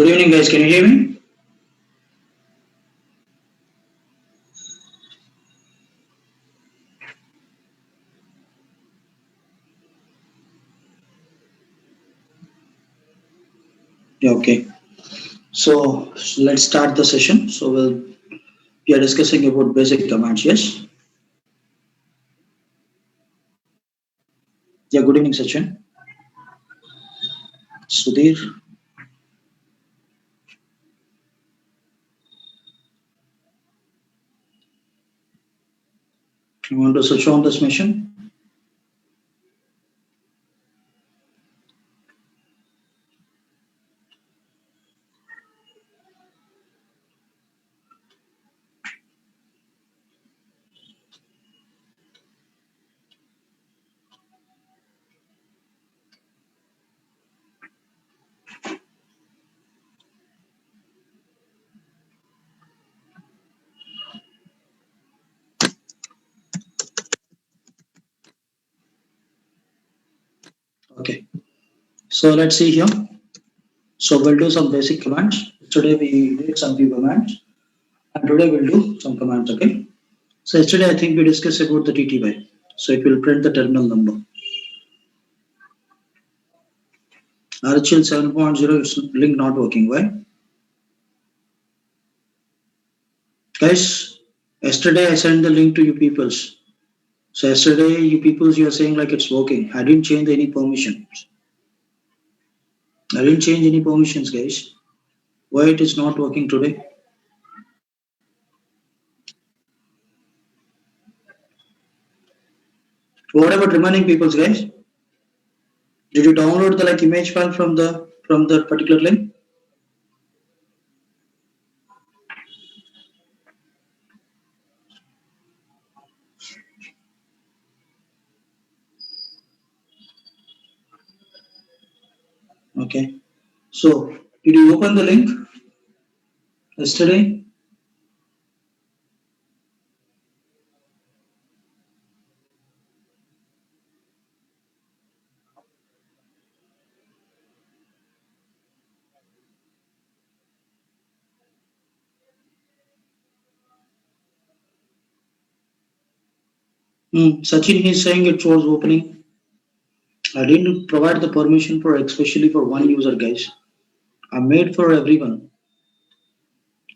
Good evening, guys. Can you hear me? Yeah, okay. So let's start the session. We are discussing about basic commands. Yes. Yeah. Good evening, Sachin. Sudhir, you want to switch on this mission? Okay. So let's see here. So we'll do some basic commands. Today we did some few commands, and today we'll do some commands. Okay. So yesterday I think we discussed about the TTY. So it will print the terminal number. RHL 7.0 is link not working. Why? Guys, yesterday I sent the link to you peoples. So yesterday, you people, you are saying like it's working. I didn't change any permissions. I didn't change any permissions, guys. Why it is not working today? What about remaining peoples, guys? Did you download the like image file from the particular link? Okay. So did you open the link yesterday? Sachin is saying it was opening. I didn't provide the permission for especially for one user, guys. I made for everyone.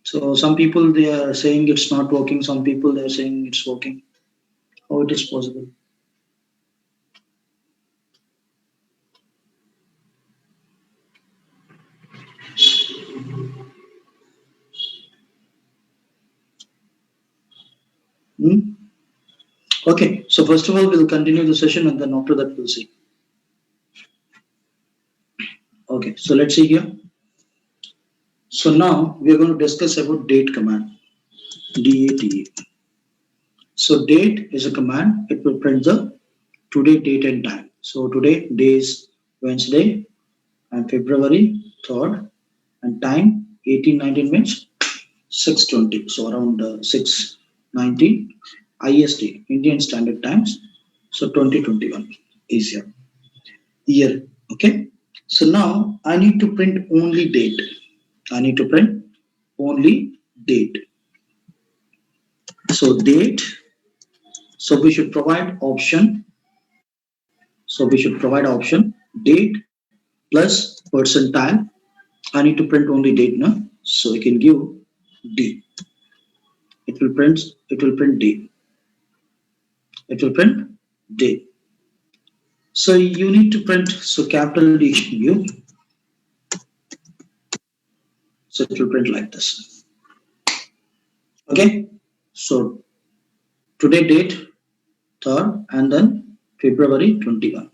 So some people they are saying it's not working. Some people they are saying it's working. How it is possible? Hmm? Okay, so first of all, we'll continue the session and then after that, we'll see. Okay, so let's see here. So now we are going to discuss about date command, DATE. So date is a command, it will print the today, date, and time. So today, day is Wednesday and February 3rd, and time 1819 means 6:20. So around 6:19 IST, Indian Standard Times. So 2021 is here. Year. Okay. So now I need to print only date. I need to print only date. So date. So we should provide option. So we should provide option date plus percentile. I need to print only date now. So we can give D. It will print. It will print D. It will print D. So you need to print. So capital D can give. So it will print like this. Okay. So today date 3rd and then February 21.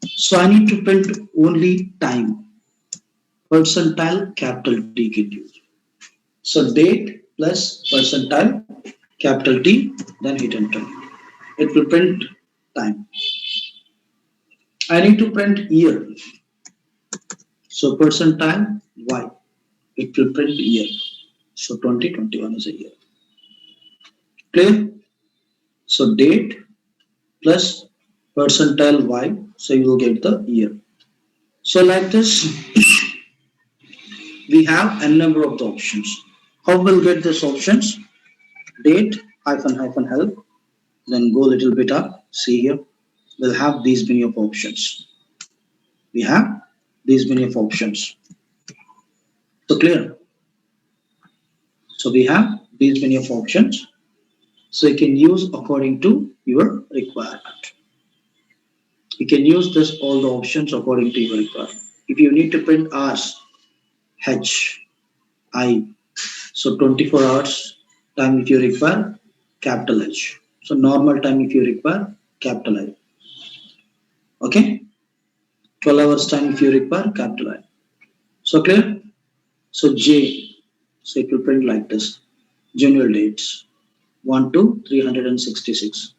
So I need to print only time. Percentile capital T can use. So date plus percentile capital T, then hit enter. It will print time. I need to print year. So percentile Y. It will print year. So 2021 is a year. Clear? So date plus percentile Y. So you will get the year. So like this, we have a number of the options. How we'll get these options? Date hyphen hyphen help. Then go a little bit up. See here. We'll have these many of options. We have these many of options. So clear. So we have these many of options. So you can use according to your requirement. You can use this all the options according to your requirement. If you need to print hours, H, I, so 24 hours time if you require, capital H. So normal time if you require, capital I. Okay? 12 hours time if you require, capital I. So clear? So J, so it will print like this. General dates, 1 to 366.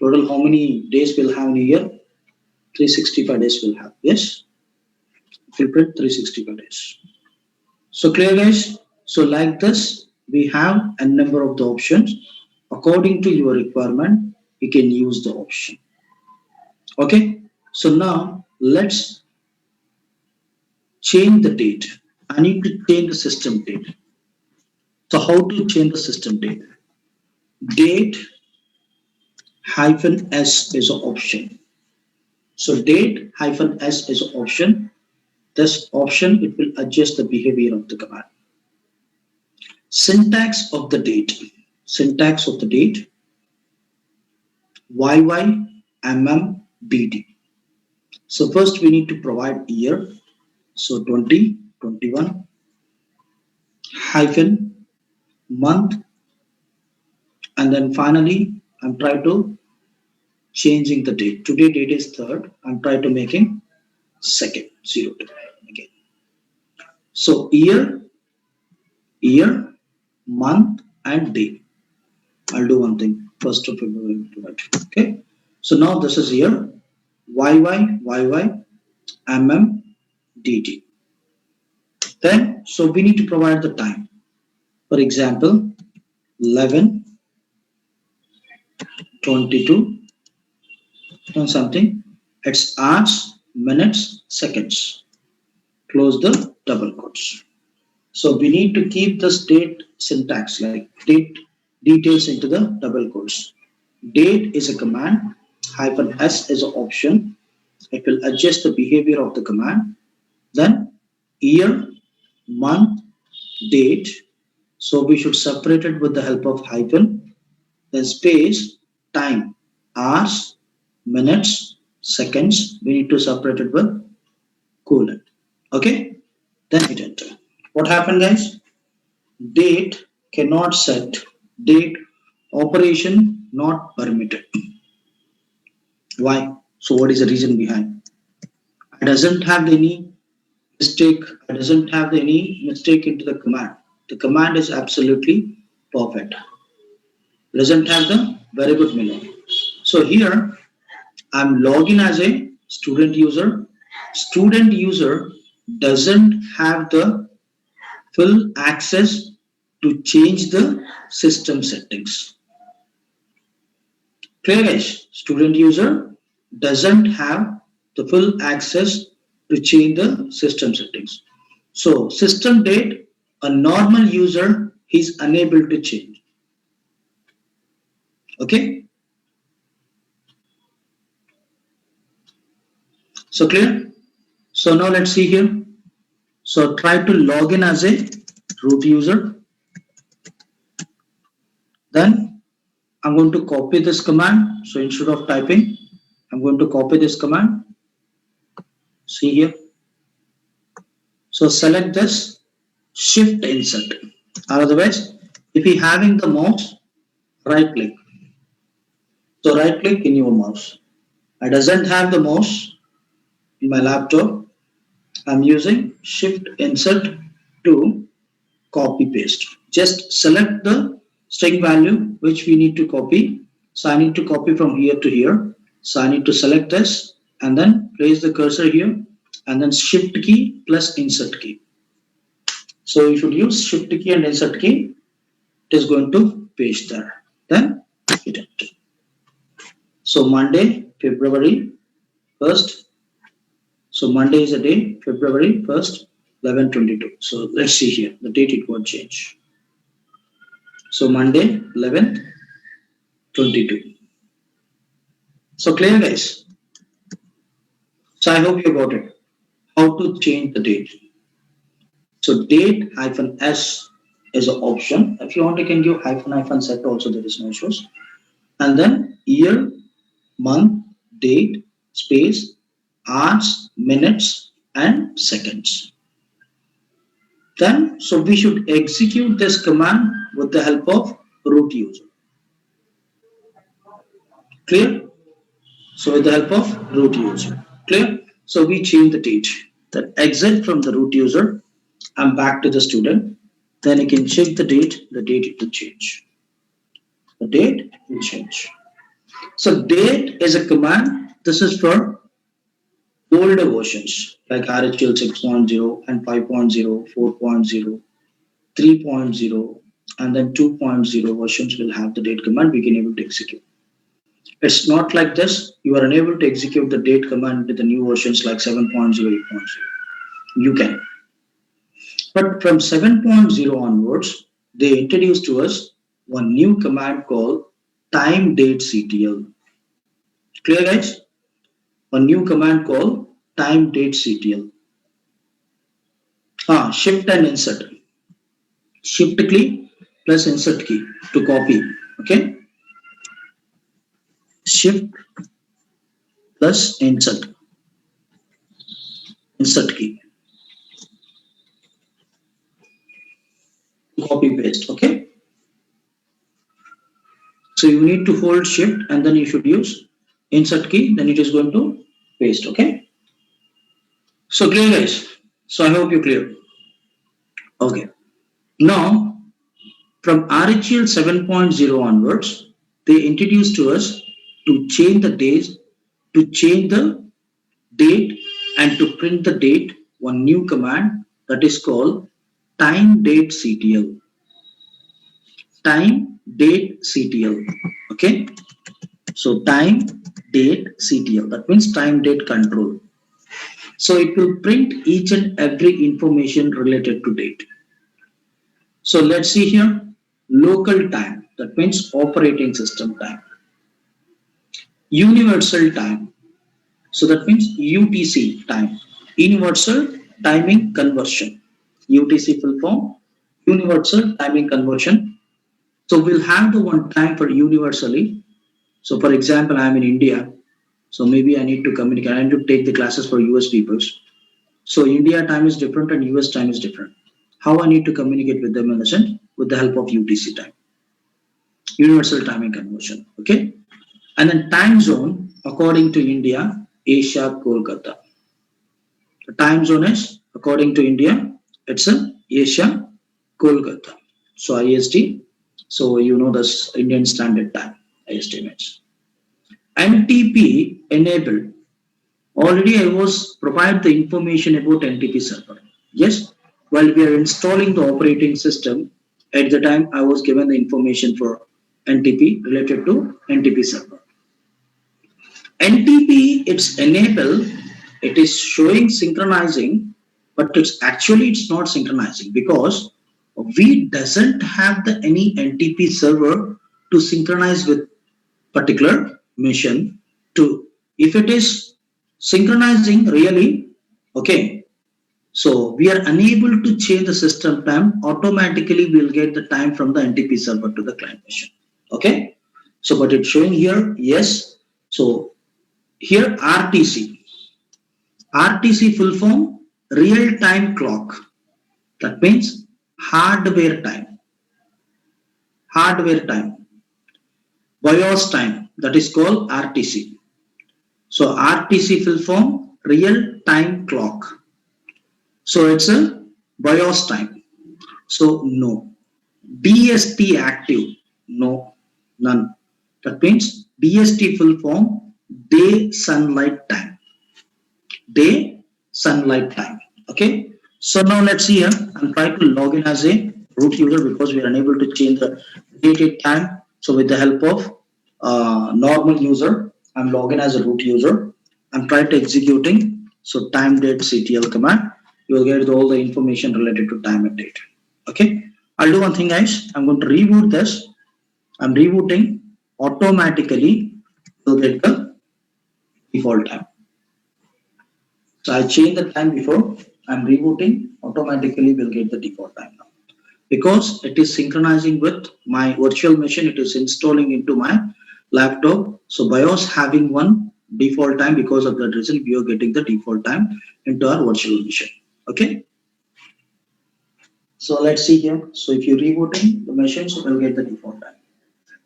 Total how many days we'll have in a year? 365 days we'll have. Yes? It will print 365 days. So clear guys? So like this, we have a number of the options. According to your requirement, you can use the option. Okay? So now let's change the date. I need to change the system date. So how to change the system date? Date hyphen S is an option. So date hyphen S is an option. This option, it will adjust the behavior of the command. Syntax of the date. Syntax of the date. YYMMBD. So first we need to provide year. So 2021 hyphen month, and then finally I'm trying to changing the date. Today date is 3rd. I'm trying to making 2nd, 0 to again. So year, month, and day. I'll do one thing. 1st of February. Okay. So now this is year. YYMMDT. Then, so we need to provide the time. For example, 11:22 and something. It's hours, minutes, seconds. Close the double quotes. So we need to keep the state syntax like date details into the double quotes. Date is a command. Hyphen S is an option. It will adjust the behavior of the command. Then year, month, date. So we should separate it with the help of hyphen. Then space, time, hours, minutes, seconds. We need to separate it with colon. Okay? Then hit enter. What happened, guys? Date cannot set. Date operation not permitted. Why? So what is the reason behind? It doesn't have any mistake. It doesn't have any mistake into the command. The command is absolutely perfect. It doesn't have the very good meaning. So here I'm logging as a student user. Student user doesn't have the full access to change the system settings. Clear guys? Student user doesn't have the full access to change the system settings. So system date, a normal user is unable to change. Okay? So clear? So now let's see here. So try to log in as a root user. Then I'm going to copy this command. So instead of typing, I'm going to copy this command. See here. So select this, shift insert. Otherwise, if you're having the mouse, right click. So right click in your mouse. I doesn't have the mouse in my laptop. I'm using shift insert to copy paste. Just select the string value which we need to copy. So I need to copy from here to here. So I need to select this and then place the cursor here and then shift key plus insert key. So you should use shift key and insert key. It is going to paste there. Then hit enter. So Monday, February 1st. So Monday is a day, February 1st. 11:22. So let's see here. The date it got changed. So Monday, 11th, 22. So clear, guys. So I hope you got it. How to change the date. So date hyphen S is an option. If you want, you can give hyphen set also. There is no issues. And then year, month, date, space, hours, minutes, and seconds. Then, so we should execute this command with the help of root user. Clear? So with the help of root user. Clear? So we change the date. Then exit from the root user. I'm back to the student. Then you can check the date it will change. The date will change. So date is a command. This is for older versions like RHEL 6.0 and 5.0, 4.0, 3.0, and then 2.0 versions will have the date command we can able to execute. It's not like this. You are unable to execute the date command with the new versions like 7.0, 8.0. You can. But from 7.0 onwards, they introduced to us one new command called time date CTL. Clear, guys? A new command called time date CTL. Shift and insert. Shift key plus insert key to copy. Okay. Shift plus insert key. Copy paste. Okay. So you need to hold shift and then you should use insert key. Then it is going to paste. Okay. So clear, guys. So I hope you clear. Okay. Now from RHEL 7.0 onwards, they introduced to us to change the days, to change the date, and to print the date. One new command that is called time date CTL. Time date CTL. Okay. So time date CTL. That means time date control. So it will print each and every information related to date. So let's see here. Local time. That means operating system time. Universal time. So that means UTC time. Universal timing conversion. UTC full form. Universal timing conversion. So we'll have the one time for universally. So for example, I'm in India. So maybe I need to communicate. I need to take the classes for US peoples. So India time is different and US time is different. How I need to communicate with them in the sense with the help of UTC time. Universal timing conversion. Okay. And then time zone according to India, Asia, Kolkata. The time zone is according to India, it's a Asia, Kolkata. So IST. So you know this Indian Standard Time, IST means. NTP enabled. Already I was provide the information about NTP server. Yes, while we are installing the operating system, at the time I was given the information for NTP related to NTP server. NTP, it's enable, it is showing synchronizing, but it's not synchronizing because we doesn't have the any NTP server to synchronize with particular mission. To if it is synchronizing really, okay, so we are unable to change the system time. Automatically we'll get the time from the NTP server to the client mission. Okay, so but it's showing here yes. So here RTC full form real time clock. That means hardware time. BIOS time, that is called RTC. So RTC full form real time clock. So it's a BIOS time. So no. DST active, no, none. That means DST full form day sunlight time. Okay. So now let's see here. I'm trying to log in as a root user because we are unable to change the date time. So with the help of normal user, I'm logging as a root user. I'm trying to executing. So time date CTL command. you will get all the information related to time and date. Okay, I'll do one thing, guys. I'm going to reboot this. I'm rebooting. Automatically, you'll get the default time. So I changed the time before. I'm rebooting. Automatically, we'll get the default time now. Because it is synchronizing with my virtual machine, it is installing into my laptop. So BIOS having one default time, because of that reason we are getting the default time into our virtual machine. Okay, so let's see here. So if you're rebooting the machine, so we'll get the default time.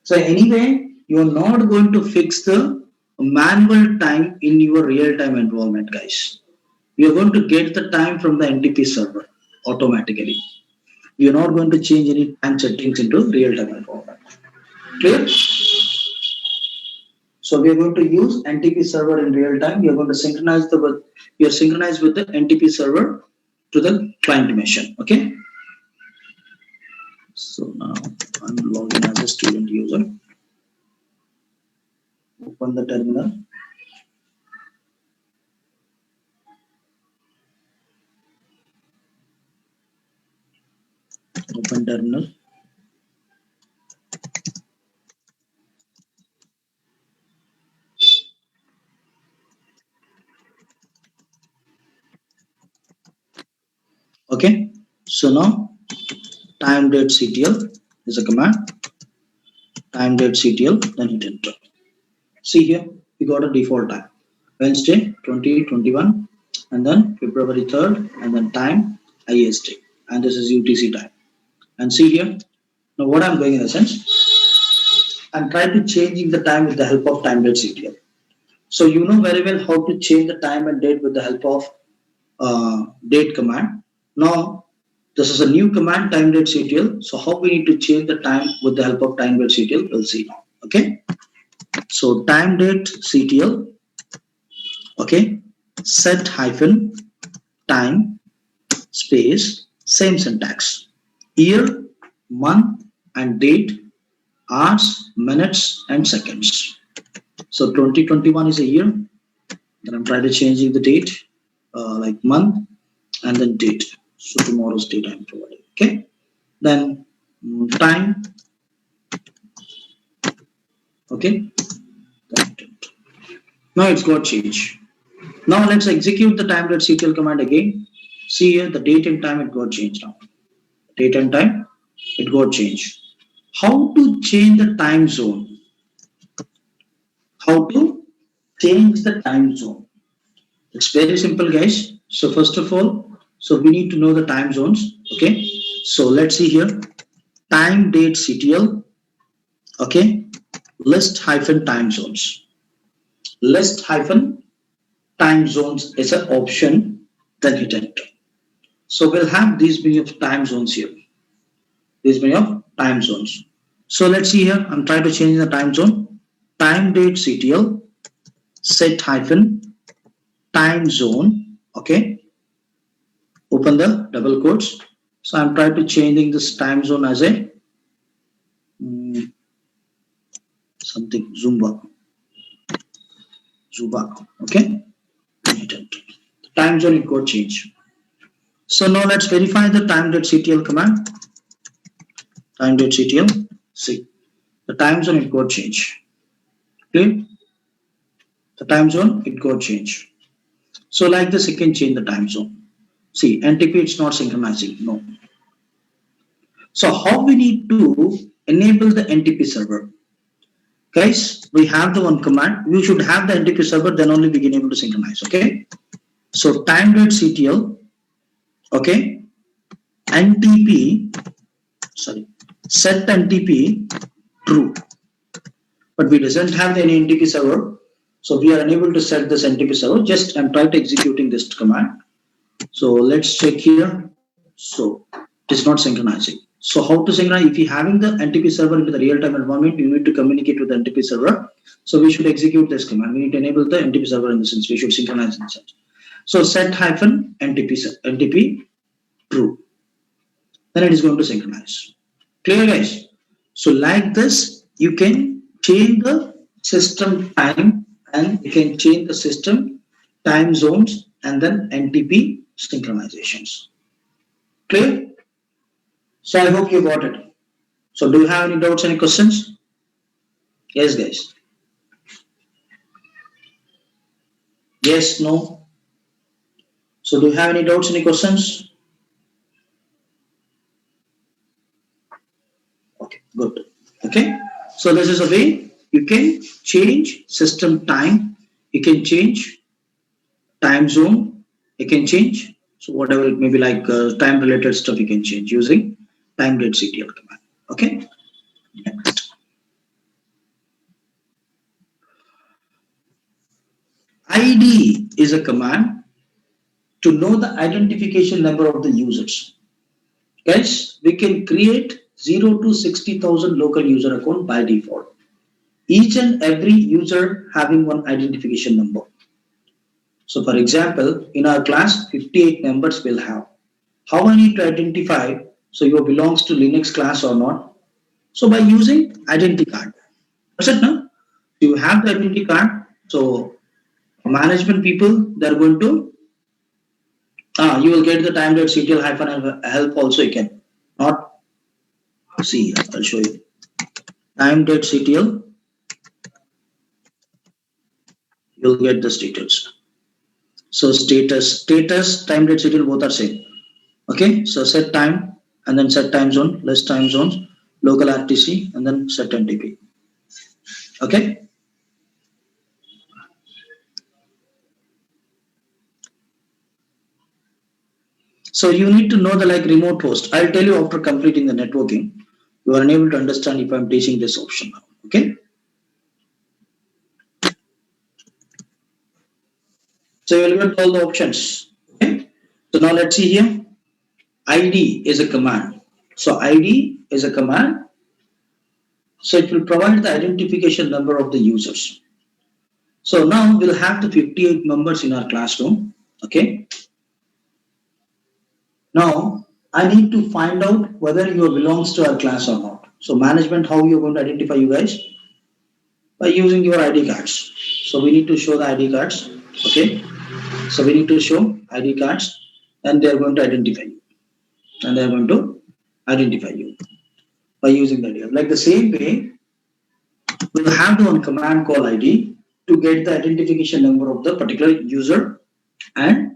So anyway, you are not going to fix the manual time in your real-time environment, guys. You are going to get the time from the NTP server automatically. You're not going to change any time settings into real-time environment. Clear? So we are going to use NTP server in real time. We are going to synchronize we are synchronized with the NTP server to the client machine. Okay. So now I'm logging as a student user. Open the terminal. Open terminal. Okay. So now time date CTL is a command. Time date CTL, then hit enter. See here, we got a default time. Wednesday 2021, and then February 3rd, and then time IST, and this is UTC time. And see here, now what I'm doing in a sense, I'm trying to changing the time with the help of time date CTL. So you know very well how to change the time and date with the help of date command. Now this is a new command, time date CTL. So how we need to change the time with the help of time date CTL, we'll see now. Okay. So time date CTL. Okay. Set hyphen time space, same syntax. Year, month, and date, hours, minutes, and seconds. So 2021 is a year. Then I'm trying to change the date, like month, and then date. So tomorrow's date I'm providing. Okay. Then time. Okay. Now it's got change. Now let's execute the time.ctl command again. See here, the date and time, it got changed now. Date and time, it got changed. How to change the time zone? How to change the time zone? It's very simple, guys. So first of all, so we need to know the time zones. Okay. So let's see here. Time date CTL. Okay. List hyphen time zones. List hyphen time zones is an option. Then hit enter. So we'll have these many of time zones here. These many of time zones. So let's see here. I'm trying to change the time zone. Time date CTL. Set hyphen time zone. Okay. Open the double quotes. So I'm trying to changing this time zone as a something Zumba. Okay. The time zone it got changed. So now let's verify the time.ctl command. Time.ctl. See, the time zone it got changed. Clear? The time zone it got changed. So like this, you can change the time zone. See, NTP it's not synchronizing. No. So how we need to enable the NTP server? Guys, we have the one command. We should have the NTP server, then only we can able to synchronize. Okay. So time.ctl. Okay. NTP. Sorry. Set NTP true. But we doesn't have any NTP server. So we are unable to set this NTP server. Just I'm trying to executing this command. So let's check here. So it is not synchronizing. So how to synchronize? If you having the NTP server into the real-time environment, you need to communicate with the NTP server. So we should execute this command. We need to enable the NTP server in the sense we should synchronize in the sense. So set hyphen NTP true. Then it is going to synchronize. Clear, guys? So like this, you can change the system time and you can change the system time zones and then NTP synchronizations. Clear? So I hope you got it. So do you have any doubts, any questions? Yes, guys. Yes, no. So do you have any doubts, any questions? Okay, good. Okay. So this is a way you can change system time. You can change time zone. You can change. So whatever it may be, like time related stuff, you can change using time.ctl command. Okay. ID is a command to know the identification number of the users. Guys, we can create 0 to 60,000 local user account by default. Each and every user having one identification number. So for example, in our class, 58 members will have. How I need to identify so you belongs to Linux class or not? So by using identity card. That's it, no? You have the identity card. So management people, they're going to you will get the time.ctl hyphen help also you can. Not see, I'll show you. Time.ctl, you'll get the status. So status, time.ctl both are same. Okay, so set time and then set time zone, list time zones, local RTC, and then set NTP. Okay. So you need to know the like remote host. I'll tell you after completing the networking. You are unable to understand if I'm teaching this option now. Okay. So you will get all the options. Okay. So now let's see here. ID is a command. So ID is a command. So it will provide the identification number of the users. So now we'll have the 58 members in our classroom. Okay. Now I need to find out whether you belongs to our class or not. So management, how you're going to identify you guys? By using your ID cards. So we need to show the ID cards. Okay. So we need to show ID cards and they are going to identify you. And they are going to identify you by using the ID. Like the same way, we'll have the one command call ID to get the identification number of the particular user and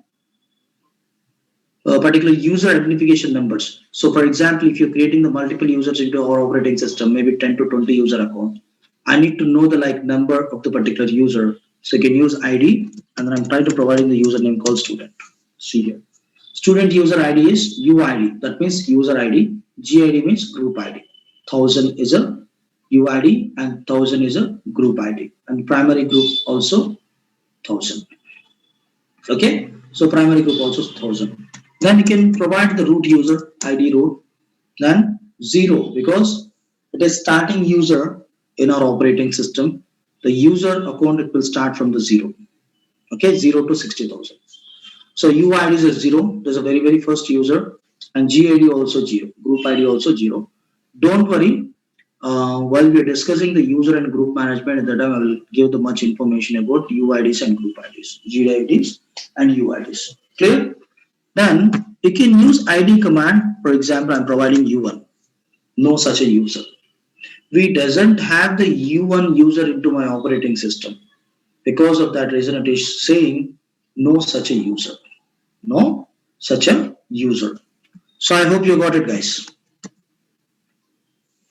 particular user identification numbers. So for example, if you're creating the multiple users into our operating system, maybe 10 to 20 user account, I need to know the like number of the particular user. So you can use ID and then I'm trying to providing the username called student. See here. Student user ID is UID. That means user ID. GID means group ID. 1000 is a UID and 1000 is a group ID. And primary group also 1000. Okay. So primary group also 1000. Then you can provide the root user ID root. Then 0 because it is starting user in our operating system. The user account it will start from the 0. Okay. 0 to 60,000. So UID is a 0. There's a very first user and GID also 0. Group ID also 0. Don't worry. While we are discussing the user and group management, at that time I will give the much information about UIDs and group IDs, GIDs and UIDs. Clear? Then you can use ID command. For example, I'm providing U1. No such a user. We doesn't have the U1 user into my operating system. Because of that reason, it is saying no such a user. No such a user. So I hope you got it, guys.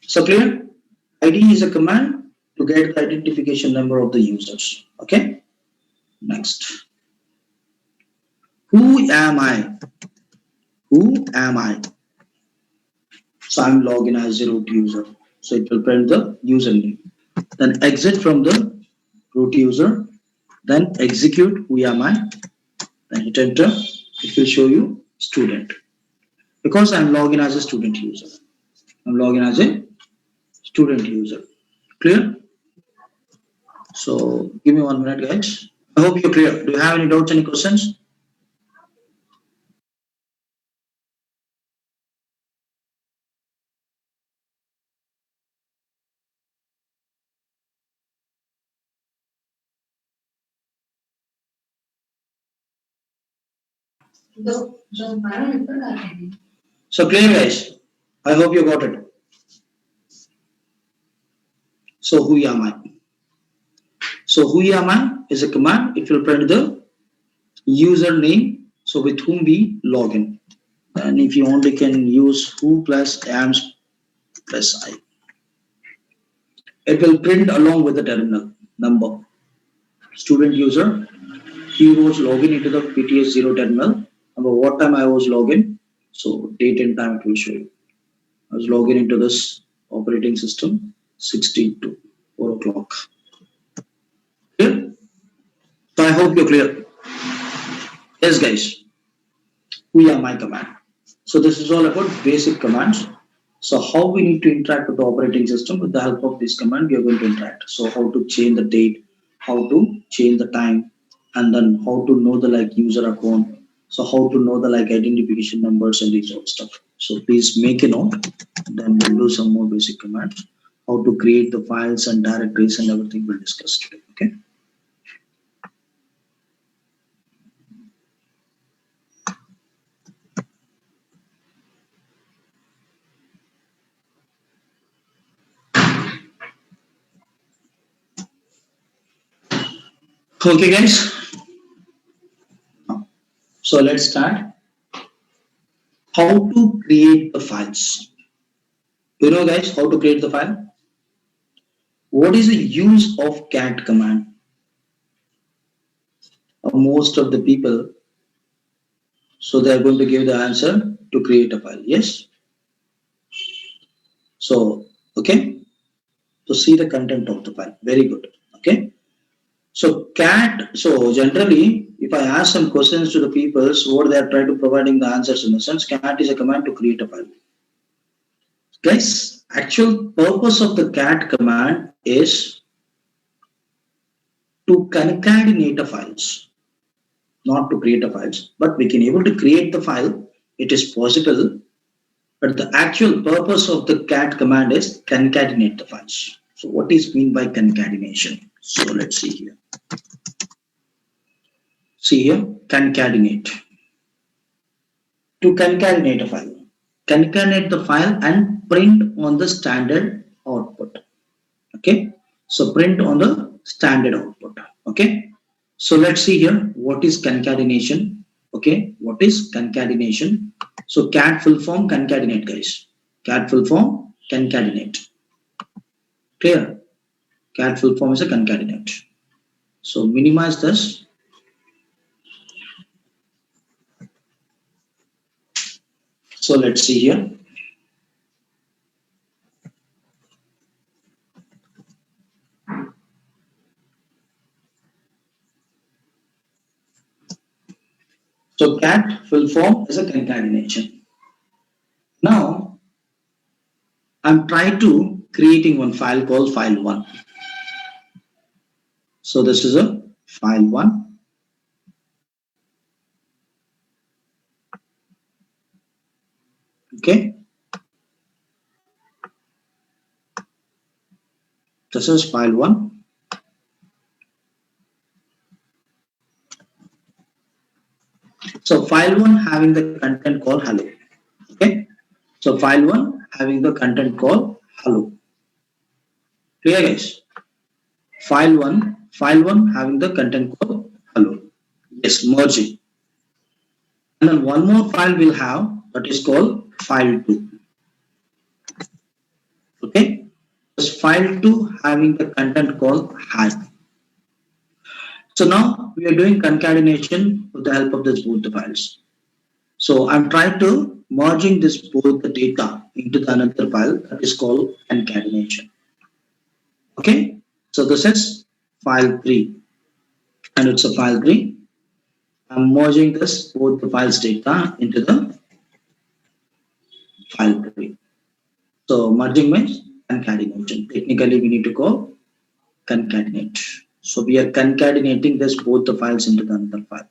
So clear? ID is a command to get the identification number of the users. Okay. Next. Who am I? Who am I? So I'm login as a root user. So it will print the username. Then exit from the root user. Then execute who am I? Then hit enter. It will show you student. Because I'm logging as a student user. I'm logging as a student user. Clear? So give me 1 minute, guys. I hope you're clear. Do you have any doubts, any questions? So clear guys, I hope you got it. So who am I? So who am I is a command. It will print the username, so with whom we log in. And if you only can use who plus ams plus I. It will print along with the terminal number. Student user, he was logging into the PTS0 terminal. About what time I was logging, so date and time it will show you. I was logging into this operating system 16 to 4 o'clock. Clear? So I hope you're clear. Yes, guys. We are my command. So this is all about basic commands. So how we need to interact with the operating system with the help of this command, we are going to interact. So how to change the date, how to change the time, and then how to know the like user account. So how to know the like identification numbers and these sort of stuff. So please make a note. Then we'll do some more basic commands. How to create the files and directories and everything we'll discuss today. Okay. Okay, guys. So let's start. How to create the files. You know, guys, how to create the file? What is the use of cat command? Most of the people, so they are going to give the answer to create a file. Yes. So, okay. To see the content of the file. Very good. Okay. So cat, so generally, if I ask some questions to the people, so what they are trying to providing the answers in the sense, cat is a command to create a file. Guys, actual purpose of the cat command is to concatenate the files, not to create a files, but we can able to create the file. It is possible, but the actual purpose of the cat command is concatenate the files. So what is mean by concatenation? So let's see here. See here, concatenate. To concatenate a file. Concatenate the file and print on the standard output. Okay. So print on the standard output. Okay. So let's see here. What is concatenation? Okay. What is concatenation? So cat full form concatenate, guys. Cat full form concatenate. Clear? Cat full form is a concatenate. So minimize this. So let's see here. So cat full form is a concatenation. Now I'm trying to creating one file called file1. So this is a file1. Okay. This is file1. So file1 having the content called hello. Okay. So file1 having the content called hello. Clear, guys? File1 having the content called hello. Yes, merging. And then one more file we'll have that is called file2. Okay. This file2 having the content called hi. So now we are doing concatenation with the help of this both the files. So I'm trying to merging this both the data into the another file that is called concatenation. Okay, so this is file 3 and it's a file 3. I'm merging this both the files data into the file 3. So merging means concatenation. Technically we need to call concatenate. So we are concatenating this both the files into the another file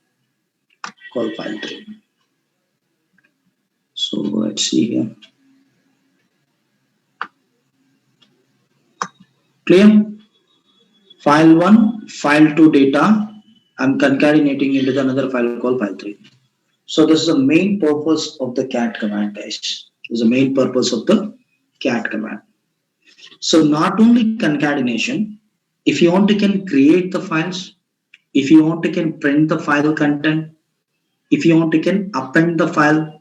called file 3. So let's see here. Clear? File1, file2 data, I'm concatenating into the another file called file3. So this is the main purpose of the cat command, guys. This is the main purpose of the cat command. So not only concatenation, if you want to can create the files, if you want to can print the file content, if you want to can append the file,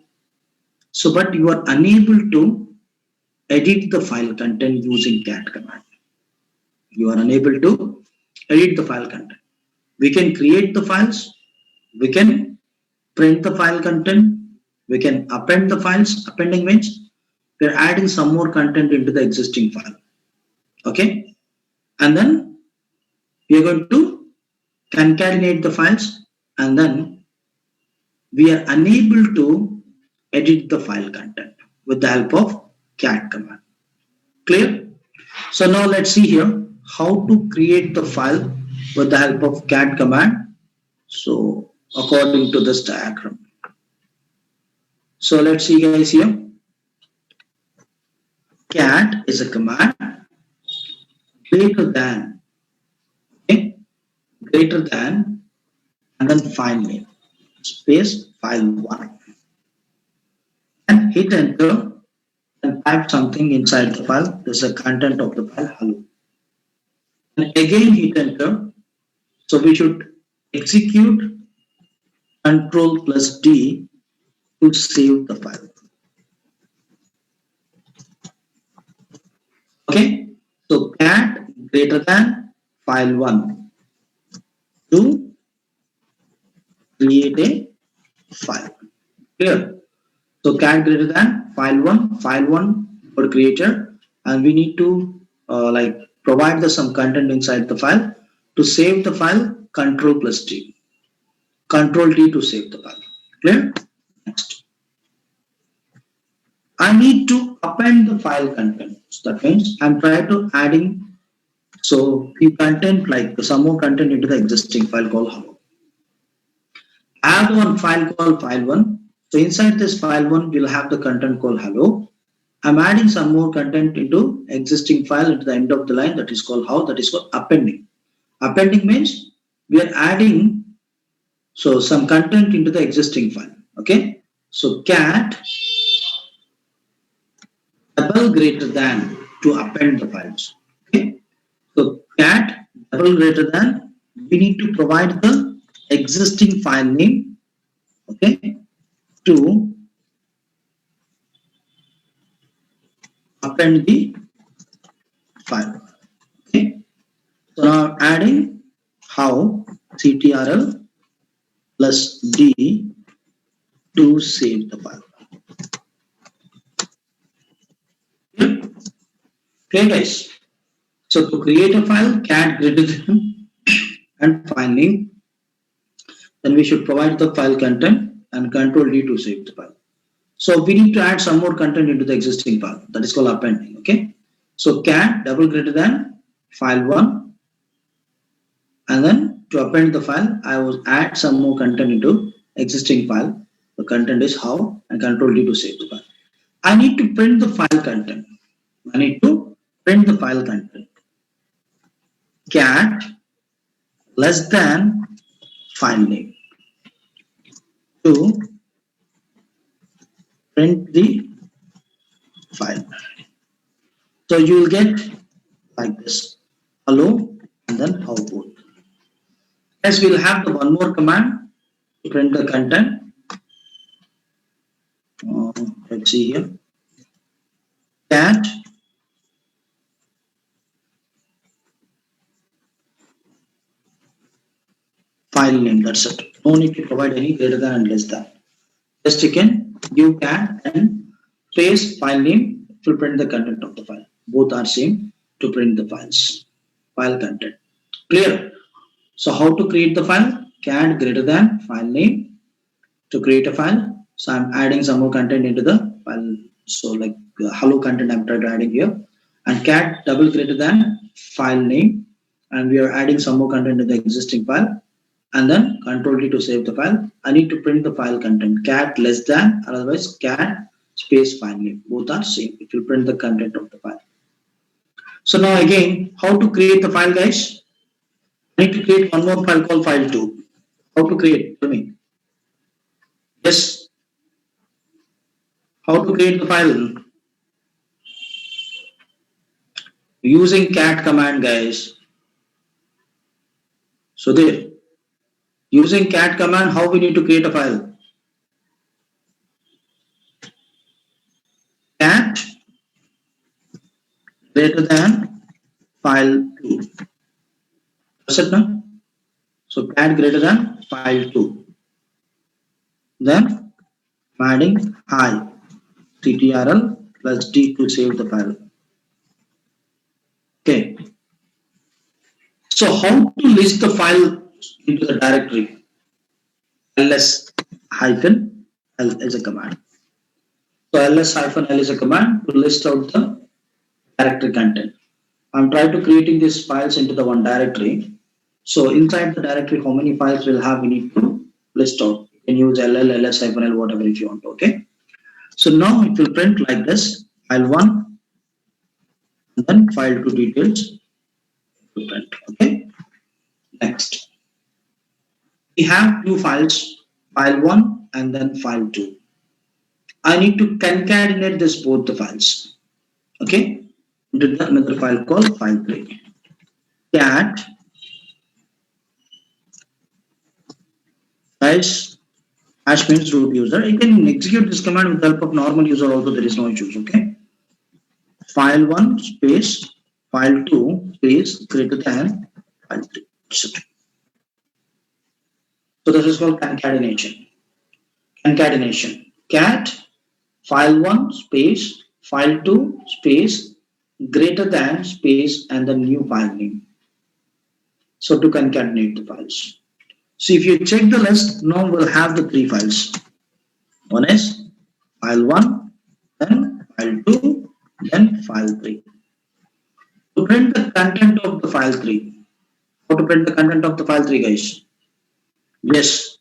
so but you are unable to edit the file content using cat command. You are unable to edit the file content. We can create the files, we can print the file content, we can append the files. Appending means we are adding some more content into the existing file. Okay, and then we are going to concatenate the files, and then we are unable to edit the file content with the help of cat command. Clear? So now let's see here how to create the file with the help of cat command. So according to this diagram. So let's see guys here. Cat is a command greater than, okay, greater than, and then file name, space file1, and hit enter and type something inside the file. This is the content of the file hello. And again hit enter. So we should execute Control plus D to save the file. Okay, so cat greater than file1 to create a file. Clear? So cat greater than file1 for creator, and we need to like provide some content inside the file. To save the file, Control plus T. Control T to save the file. Clear? Next. I need to append the file content. So that means I'm trying to adding the content, like some more content into the existing file called hello. I have one file called file1. So inside this file1, we'll have the content called hello. I'm adding some more content into existing file into the end of the line, that is called how, that is called appending. Appending means we are adding some content into the existing file. Okay, so cat double greater than to append the files. Okay, so cat double greater than, we need to provide the existing file name, okay, to append the file. Okay, so now adding how ctrl plus D to save the file. Okay guys, so to create a file, cat greater than and file name, then we should provide the file content and Control D to save the file. So we need to add some more content into the existing file, that is called appending. Okay, so cat double greater than file1, and then to append the file, I will add some more content into existing file. The content is how, and Control D to save the file. I need to print the file content. I need to print the file content. Cat less than file name to print the file. So you will get like this, hello, and then how both. Yes, we'll have the one more command to print the content. Let's see here. Cat file name, that's it. No need to provide any greater than and less than. Just you can give cat and space file name to print the content of the file. Both are same to print the files, file content. Clear? So how to create the file? Cat greater than file name to create a file. So I'm adding some more content into the file. So like hello content I'm trying to adding here, and cat double greater than file name, and we are adding some more content in the existing file, and then Control D to save the file. I need to print the file content, cat less than, otherwise cat space file name. Both are same. It will print the content of the file. So now again, how to create the file, guys? I need to create one more file called file2. How to create? Tell me. Yes. How to create the file? Using cat command, guys. So there, using cat command, how we need to create a file? Cat greater than file2. That's it now. So cat greater than file2. Then I'm adding I ctrl plus D to save the file. Okay. So how to list the file into the directory? ls hyphen l is a command. So ls hyphen l is a command to list out the directory content. I'm trying to creating these files into the one directory. So inside the directory, how many files we'll have, we need to list out. You can use ll, ls hyphen l, whatever if you want. Okay. So now it will print like this: file1 and then file2 details to print. Okay. Next, we have two files, file1 and then file2. I need to concatenate this both the files. Okay. Did another file called file3. Cat hash hash means root user. You can execute this command with the help of normal user also. There is no issues. Okay. File1 space file2 space greater than file3. So this is called concatenation. Concatenation. Cat file1 space file2 space greater than space and the new file name. So to concatenate the files. So if you check the list, now we'll have the three files. One is file1, then file2, then file3. To print the content of the file3. How to print the content of the file3, guys? Yes.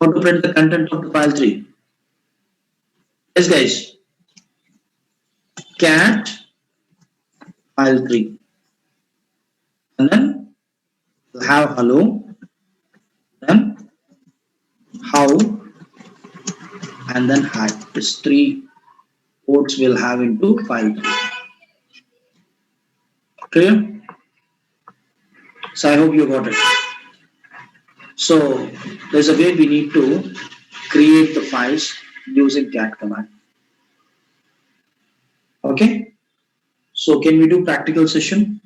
How to print the content of the file3? Yes, guys. Cat file3. And then we'll have hello, then how, and then hi. These three ports we'll have into file3. Clear? So I hope you got it. So there's a way we need to create the files using cat command. Okay. So can we do practical session?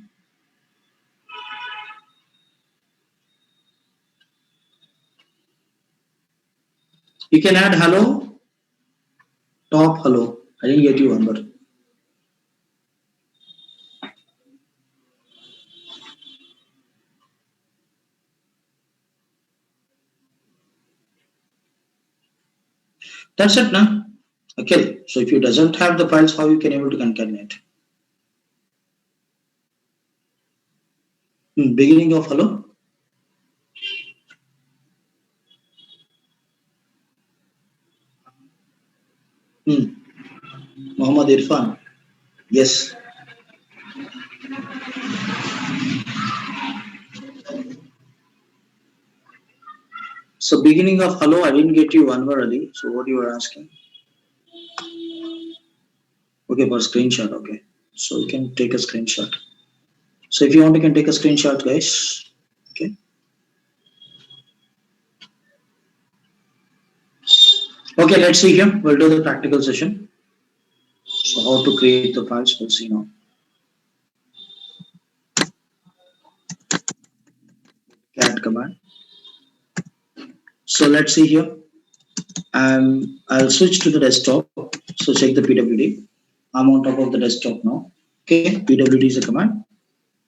You can add hello, top hello. I didn't get you one word. That's it now. Okay. So if you doesn't have the files, how you can able to concatenate? Beginning of hello. Muhammad Irfan. Yes. So beginning of hello, I didn't get you one word, Ali. So what you were asking? Okay, for screenshot. Okay. So you can take a screenshot. So if you want, you can take a screenshot, guys. Okay. Okay, let's see here. We'll do the practical session. So how to create the files, we'll see now. Cat command. So let's see here. I'll switch to the desktop. So check the PWD. I'm on top of the desktop now. Okay, PWD is a command.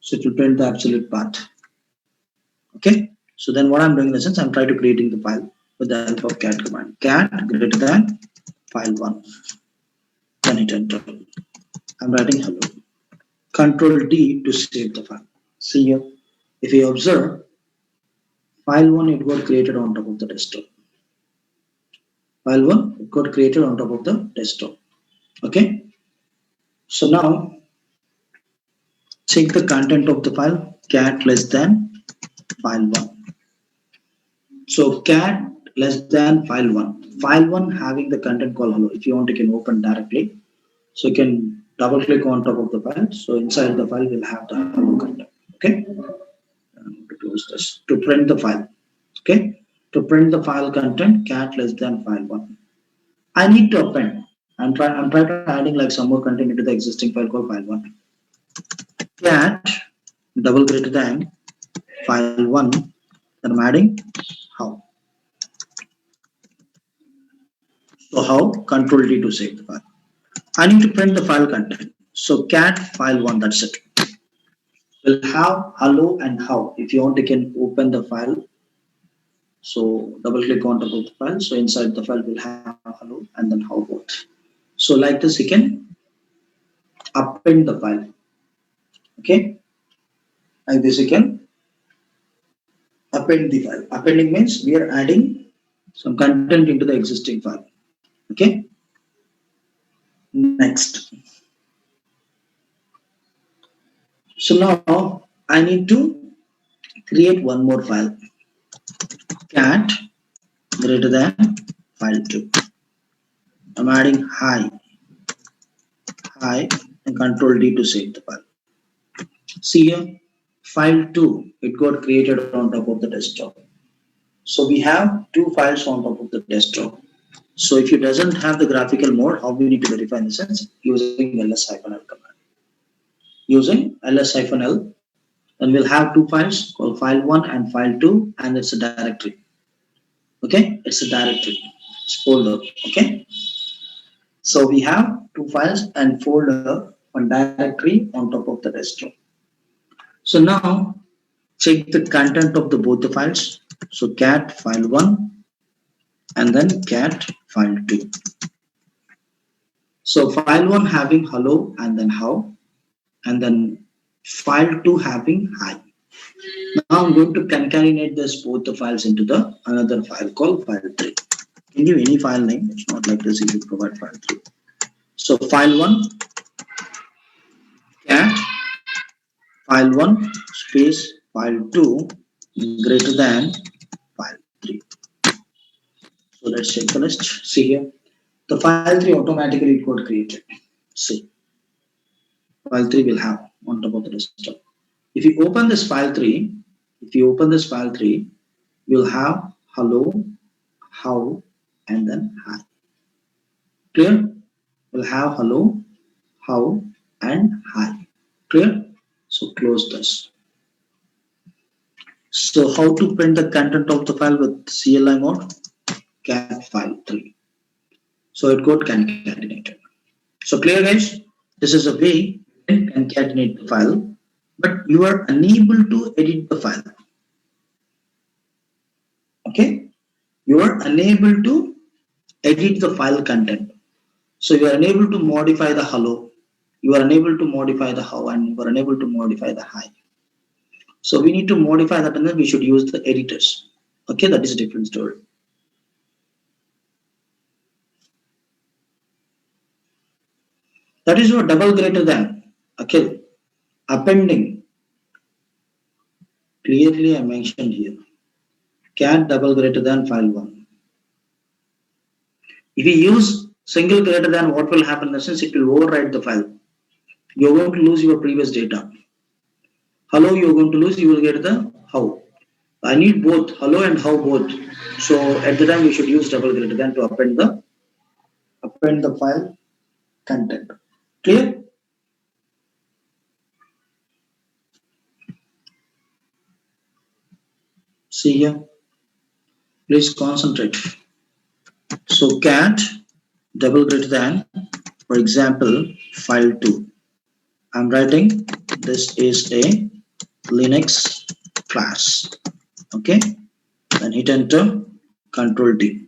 So it will print the absolute path. Okay. So then what I'm doing in the sense, I'm trying to creating the file with the help of cat command. Cat greater than file1. Then hit enter. I'm writing hello. Control D to save the file. See here. If you observe, file1 it got created on top of the desktop. File1 it got created on top of the desktop. Okay. So now check the content of the file. Cat less than file1. So cat less than file1. File1 having the content called hello. If you want, you can open directly. So you can double click on top of the file. So inside the file will have the hello content. Okay. To close this. To print the file. Okay. To print the file content, cat less than file1. I need to append. I'm trying to adding like some more content into the existing file called file1. Cat double greater than file1. Then I'm adding how. So how? Control D to save the file. I need to print the file content. So cat file1. That's it. We'll have hello and how. If you want, you can open the file. So double click on top of the file. So inside the file we'll have hello and then how both. So like this, you can append the file. Okay. Like this, you can append the file. Appending means we are adding some content into the existing file. Okay. Next. So now I need to create one more file. Cat greater than file2. I'm adding hi and control D to save the file. See here, file2, it got created on top of the desktop. So we have two files on top of the desktop. So if it doesn't have the graphical mode, how we need to verify in the sense using ls-l command. Using ls-l, then we'll have two files called file1 and file2, and it's a directory. Okay, it's a directory. It's folder. Okay. So we have two files and folder on directory on top of the desktop. So now check the content of the both the files. So cat file1 and then cat file2. So file1 having hello and then how, and then file2 having hi. Now I'm going to concatenate this both the files into the another file called file3. You can give any file name. It's not like this if you provide file3. So file1 cat file1 space file2 greater than file3. So let's check the list. See here, the file3 automatically got created. See, file3 will have on top of the desktop. If you open this file3, you'll have hello, how, and then hi. Clear? We'll have hello, how, and hi. Clear? So close this. So how to print the content of the file with CLI mode? Cat file3. So it got concatenated. So clear, guys? This is a way you can concatenate the file, but you are unable to edit the file. Okay? You are unable to edit the file content. So you are unable to modify the hello, you are unable to modify the how, and you are unable to modify the hi. So we need to modify that, and then we should use the editors. Okay, that is a different story. That is your double greater than. Okay, appending. Clearly I mentioned here. Cat double greater than file1. If you use single greater than, what will happen in the sense it will overwrite the file. You're going to lose your previous data. Hello, you're going to lose, you will get the how. I need both hello and how both. So at the time we should use double greater than to append the file content. Clear? See here. Please concentrate. So cat double greater than, for example, file2. I'm writing this is a Linux class. Okay. Then hit enter, control D.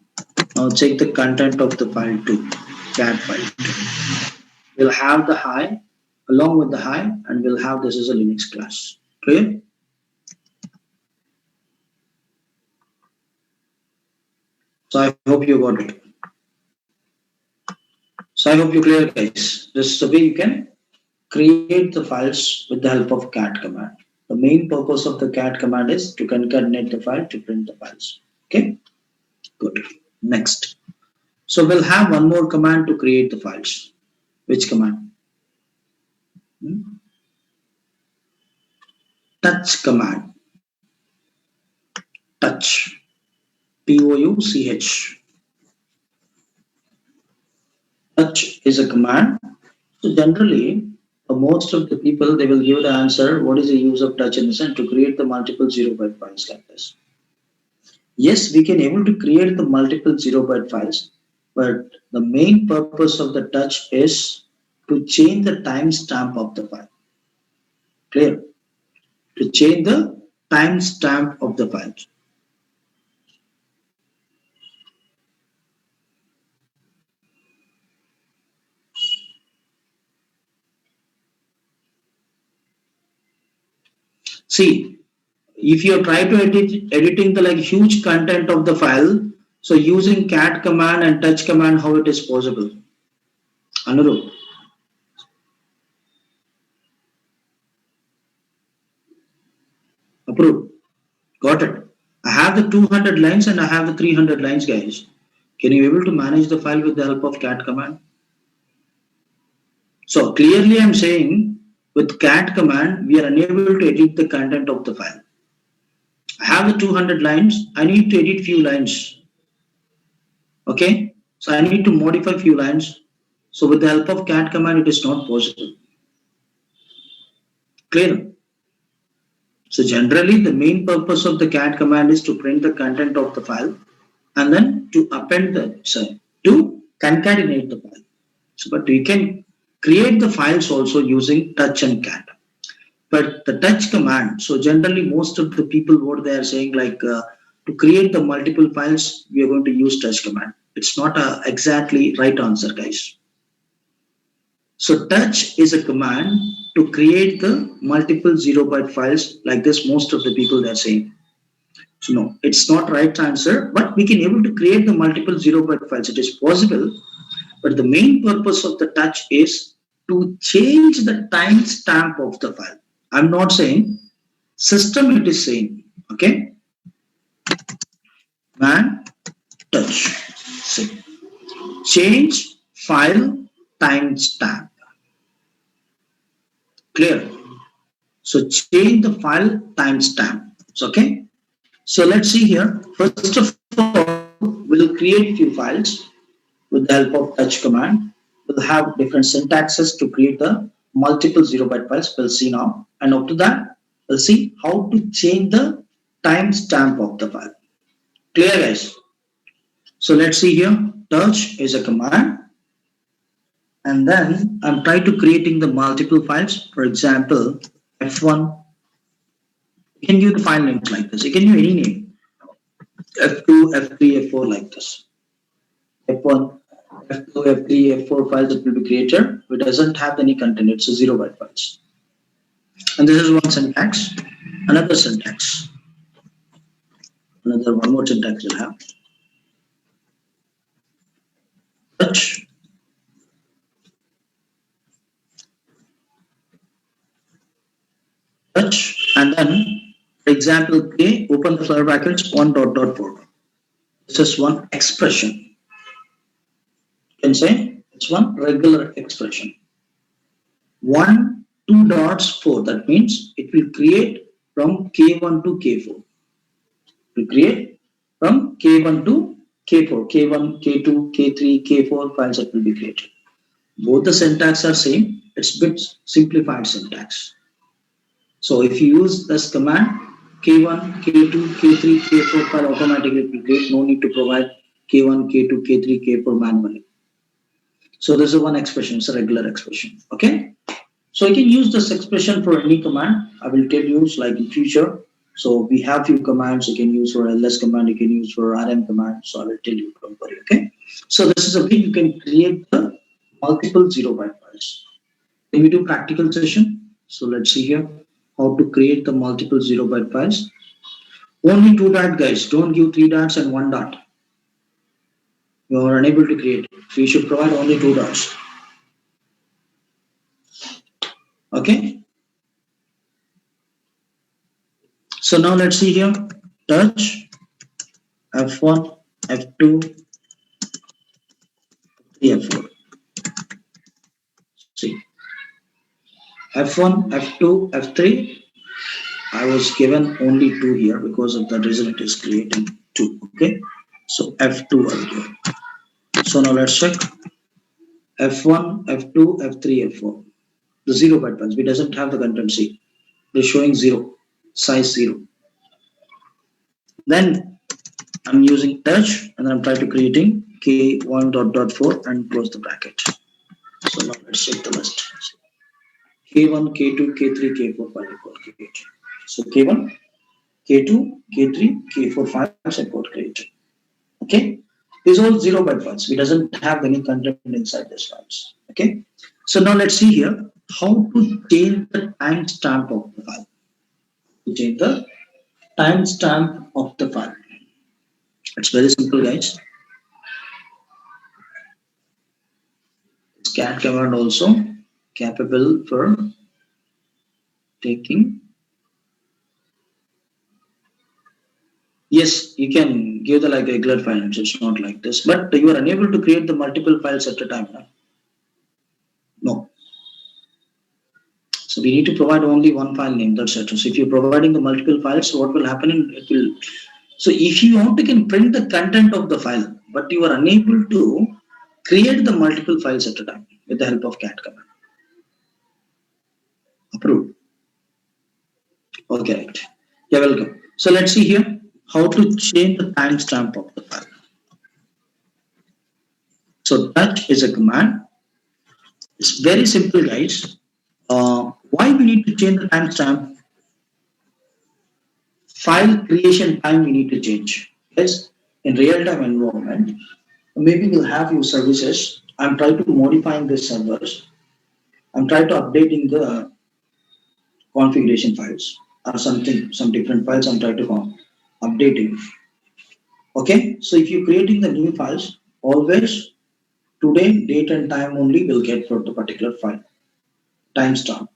Now check the content of the file2, cat file2. We'll have the hi along with the hi, and we'll have this as a Linux class. Clear? So I hope you got it. So I hope you clear, guys. This is the way you can create the files with the help of cat command. The main purpose of the cat command is to concatenate the file to print the files. Okay. Good. Next. So we'll have one more command to create the files. Which command? Touch command. Touch. Touch. Touch is a command. So generally, most of the people, they will give the answer, what is the use of touch in the sense to create the multiple 0-byte files like this. Yes, we can able to create the multiple 0-byte files, but the main purpose of the touch is to change the timestamp of the file. Clear? To change the timestamp of the file. See, if you try to editing the like huge content of the file, so using cat command and touch command, how it is possible? Anurup. Approved. Got it. I have the 200 lines and I have the 300 lines, guys. Can you able to manage the file with the help of cat command? So clearly I'm saying with cat command, we are unable to edit the content of the file. I have the 200 lines. I need to edit few lines. Okay. So I need to modify few lines. So with the help of cat command, it is not possible. Clear? So generally the main purpose of the cat command is to print the content of the file and then to append to concatenate the file. So, but we can create the files also using touch and cat. But the touch command, so generally most of the people what they are saying like to create the multiple files, we are going to use touch command. It's not a exactly right answer, guys. So touch is a command to create the multiple 0-byte files like this. Most of the people they are saying. So no, it's not right answer, but we can able to create the multiple 0-byte files. It is possible, but the main purpose of the touch is to change the timestamp of the file. I'm not saying system it is saying, okay? Man, touch. See. Change file timestamp. Clear? So change the file timestamp. Okay? So let's see here. First of all, we'll create few files with the help of touch command. We'll have different syntaxes to create the multiple 0-byte files. We'll see now. And after that, we'll see how to change the timestamp of the file. Clear, guys? So let's see here. Touch is a command. And then I'm trying to creating the multiple files. For example, F1. You can use the file names like this. You can use any name. F2, F3, F4 like this. F1, F2, F3, F4 files that will be created. It doesn't have any content. It's a 0-byte files. And this is one syntax. Another syntax. One more syntax you'll have. Touch. Touch. And then, for example, K, open the flower brackets, 1.4. This is one expression. You can say it's one regular expression. 1, 2 dots, 4. That means it will create from K1 to K4. It will create from K1 to K4. K1, K2, K3, K4 files that will be created. Both the syntax are same. It's bit simplified syntax. So if you use this command, K1, K2, K3, K4 file automatically will create. No need to provide K1, K2, K3, K4 manually. So this is one expression, it's a regular expression. Okay. So you can use this expression for any command. I will tell you like in future. So we have few commands you can use for ls command, you can use for rm command. So I will tell you, don't worry. Okay. So this is a way you can create the multiple 0-byte files. Can we do practical session? So let's see here how to create the multiple 0-byte files. Only 2 dots, guys. Don't give 3 dots and 1 dot. You are unable to create. So you should provide only 2 dots. Okay. So now let's see here. Touch F1 F2, F4. See, F1, F2, F3. I was given only 2 here because of the reason it is creating 2. Okay, so F2 I'll give. So now let's check F1, F2, F3, F4. The 0 byte files. We doesn't have the content C. They're showing 0, size 0. Then I'm using touch and then I'm trying to creating K1 dot 4 and close the bracket. So now let's check the list. K1, K2, K3, K4 file report create. So K1, K2, K3, K4 files report created. Okay, these are all 0 byte files. We doesn't have any content inside these files. Okay, so now let's see here how to change the timestamp of the file. To change the timestamp of the file. It's very simple, guys. Cat command also capable for taking. Yes, you can give the like regular files. It's not like this, but you are unable to create the multiple files at a time. No. So we need to provide only one file name. That's it. So if you're providing the multiple files, what will happen? It will. So if you want to can print the content of the file, but you are unable to create the multiple files at a time with the help of cat command. Approved. Okay, right. You're welcome. So let's see here how to change the timestamp of the file. So touch is a command. It's very simple, guys. Why we need to change the timestamp? File creation time we need to change. Yes, in real-time environment, maybe we'll have your services. I'm trying to modifying the servers. I'm trying to updating the configuration files or something, some different files. I'm trying to updating. Okay, so if you're creating the new files, always today, date and time only will get for the particular file timestamp.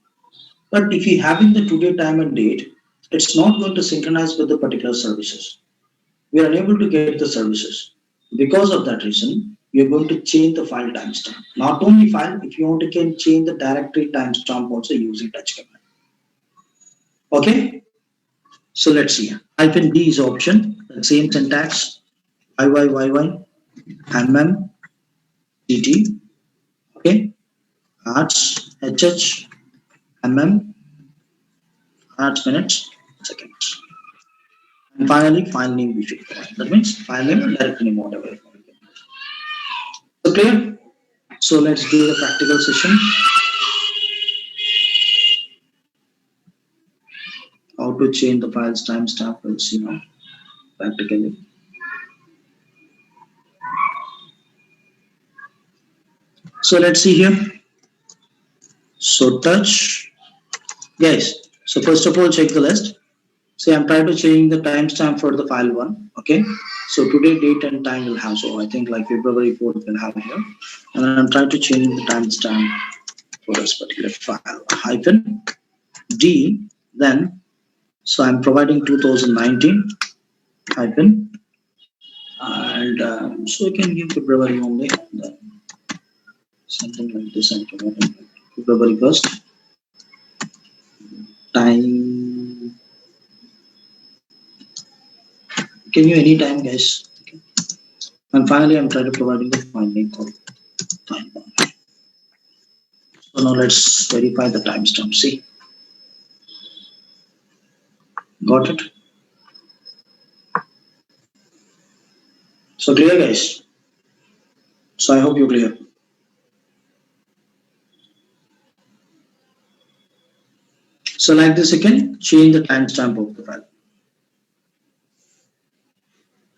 But if you having the today time and date, it's not going to synchronize with the particular services. We are unable to get the services. Because of that reason, we are going to change the file timestamp. Not only file, if you want to can change the directory timestamp also using touch command. Okay, so let's see. Hyphen D is option, the same syntax. YYYY, MM, DT. Okay, arts, HH, MM, arts minutes, seconds. And finally, file name we should provide. That means file name and directory name, whatever. So clear? So let's do the practical session. How to change the file's timestamp, we'll see now practically. So let's see here. So touch, guys. So first of all, check the list. Say I'm trying to change the timestamp for the file one. Okay. So today date and time will have. So I think like February 4th will have here. And I'm trying to change the timestamp for this particular file. Hyphen D. Then so I'm providing 2019 hyphen. And so I can give February only. Then something like this. I'm providing February 1st. Time. Can you anytime, guys? Okay. And finally, I'm trying to provide the finding code time. So now let's verify the timestamp. See, got it. So clear, guys. So I hope you're clear. So like this, you can change the timestamp of the file.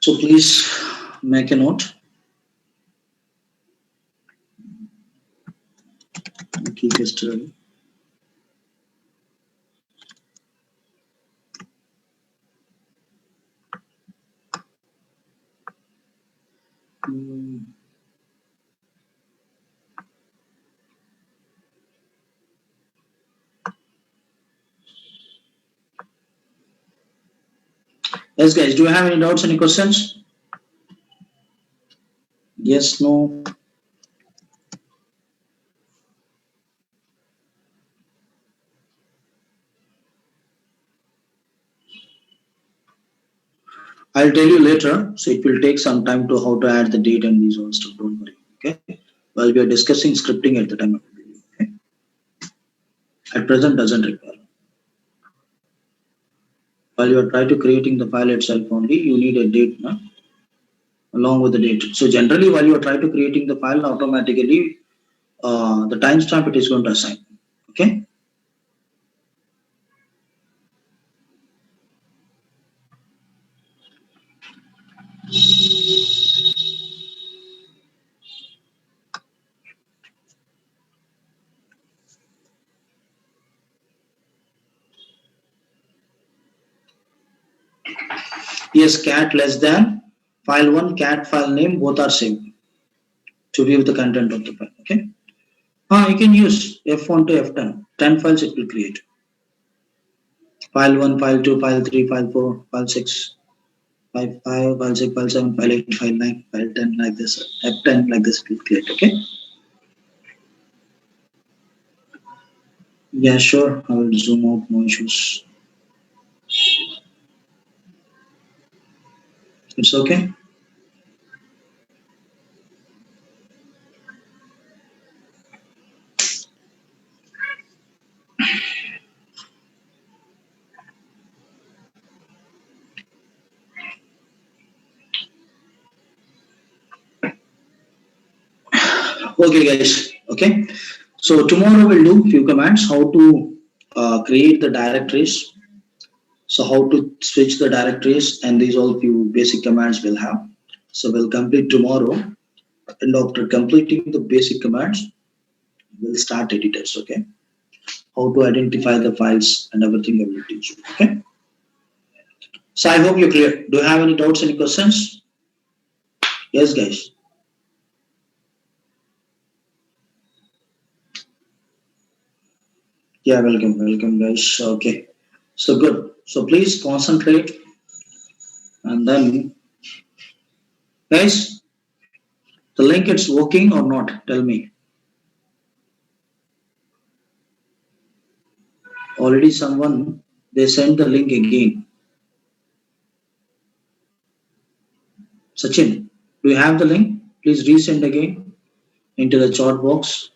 So please make a note. Keep history. Yes, guys. Do you have any doubts, any questions? Yes, no. I'll tell you later. So it will take some time to how to add the date and these all stuff. Don't worry. Okay. While we are discussing scripting at the time of the video. Okay. At present doesn't require. While you are trying to creating the file itself only, you need a date, no? Along with the date. So generally, while you are trying to creating the file, automatically the timestamp it is going to assign. Okay. Yes, cat less than file one, cat file name, both are same to view the content of the file. Okay. You can use F1 to F10. 10 files it will create. File 1, file 2, file 3, file 4, file 6, file 5, file 6, file 7, file 8, file 9, file 10 like this. F10 like this it will create. Okay. Yeah, sure. I will zoom out, no issues. It's okay. Okay, guys. Okay. So tomorrow we'll do few commands how to create the directories. So how to switch the directories and these all few basic commands we'll have. So we'll complete tomorrow, and after completing the basic commands, we'll start editors. Okay. How to identify the files and everything I will teach you. Okay. So I hope you're clear. Do you have any doubts, any questions? Yes, guys. Yeah, welcome, guys. Okay. So good. So please concentrate and then, guys, the link it's working or not? Tell me. Already someone they sent the link again. Sachin, do you have the link? Please resend again into the chat box.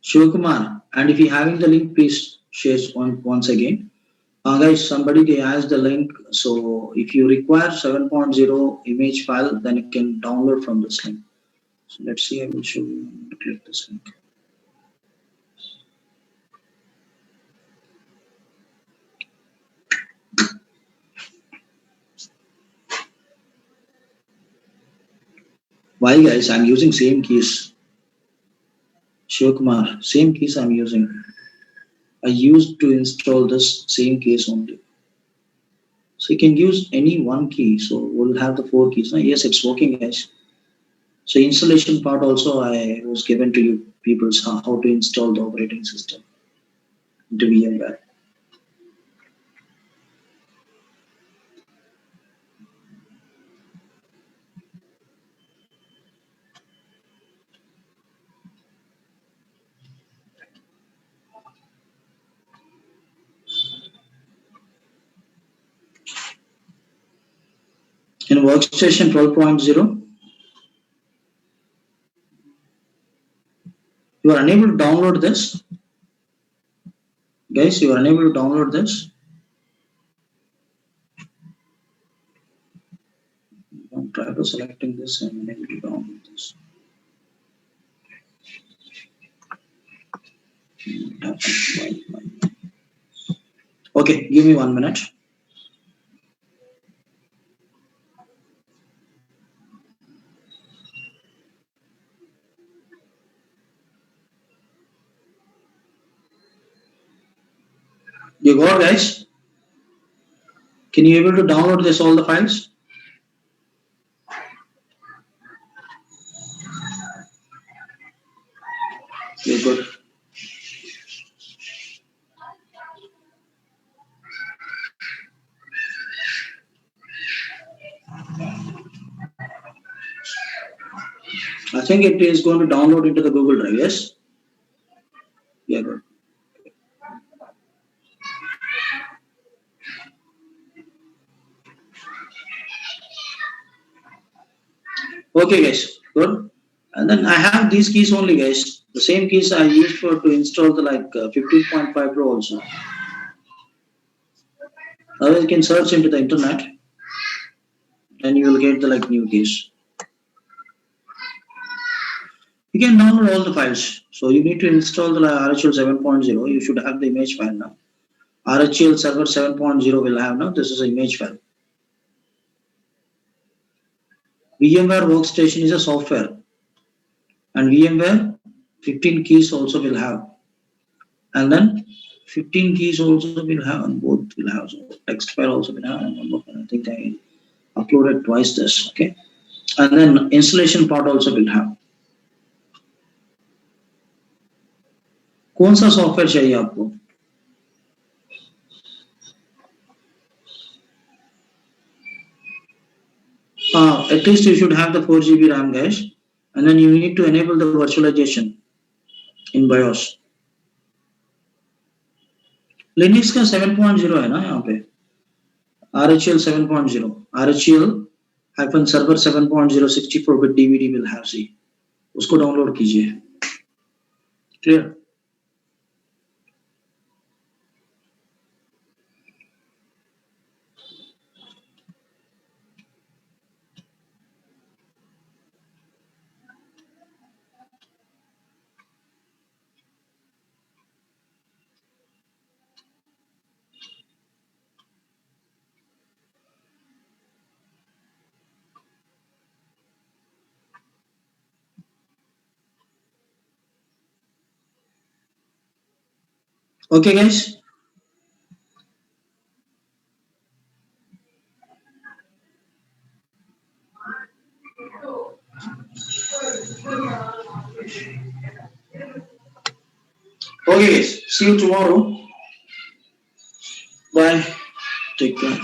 Shivakumar, and if you're having the link, please share once again. Guys, somebody they asked the link. So if you require 7.0 image file, then you can download from this link. So let's see. I will show you. Click this link. Why, guys? I'm using same keys. Shivakumar, same keys I'm using. I used to install this same case only. So you can use any one key. So we'll have the four keys. Now, yes, it's working, guys. So installation part also I was given to you people how to install the operating system into VMware. In workstation 12.0, you are unable to download this. Guys, you are unable to download this. I'm trying to selecting this and unable to download this. Okay, give me 1 minute. You got, guys? Can you able to download this all the files? You good. I think it is going to download into the Google Drive. Yes. Yeah, good. Okay, guys. Good. And then I have these keys only, guys. The same keys I used for to install the 15.5 Pro also. Now you can search into the internet and you will get the new keys. You can download all the files. So you need to install the RHEL 7.0. You should have the image file now. RHEL server 7.0 will have now. This is an image file. VMware Workstation is a software, and VMware 15 keys also will have, and then 15 keys also will have, and both will have. So text file also will have, and one more file. I think I uploaded twice this. Okay, and then installation part also will have. कौन सा software चाहिए आपको? At least you should have the 4 GB RAM, guys, and then you need to enable the virtualization in BIOS. Linux का 7.0 है ना यहाँ पे, RHEL 7.0, RHEL hyphen server 7.0 64-bit DVD will have C. उसको डाउनलोड कीजिए. Clear? Okay, guys. Okay, guys. See you tomorrow. Bye. Take care.